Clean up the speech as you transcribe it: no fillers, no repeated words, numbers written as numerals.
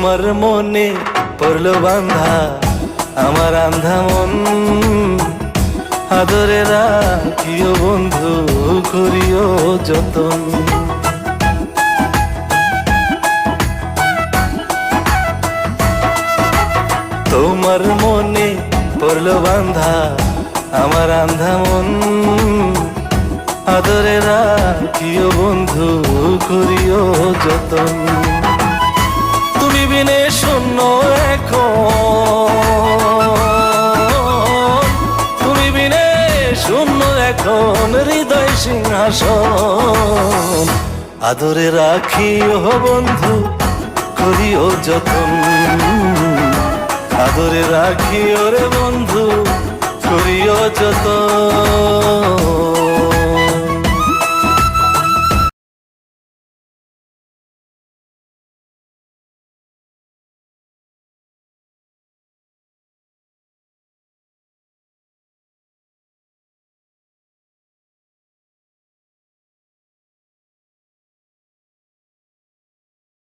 তোমার মনে পড়লো বান্ধা আমার আন্ধা মন, আদরে রাখিও বন্ধু করিও যতন। তোমার মনে পড়লো বান্ধা আমার আন্ধা মন, আদরে রাখিও বন্ধু করিও যতন। তুমি বিনে শূন্য এখন, তুমি বিনে শূন্য এখন হৃদয় সিংহাসন, আদরে রাখিও বন্ধু করিও যতন, আদরে রাখিও রে বন্ধু করিও যতন।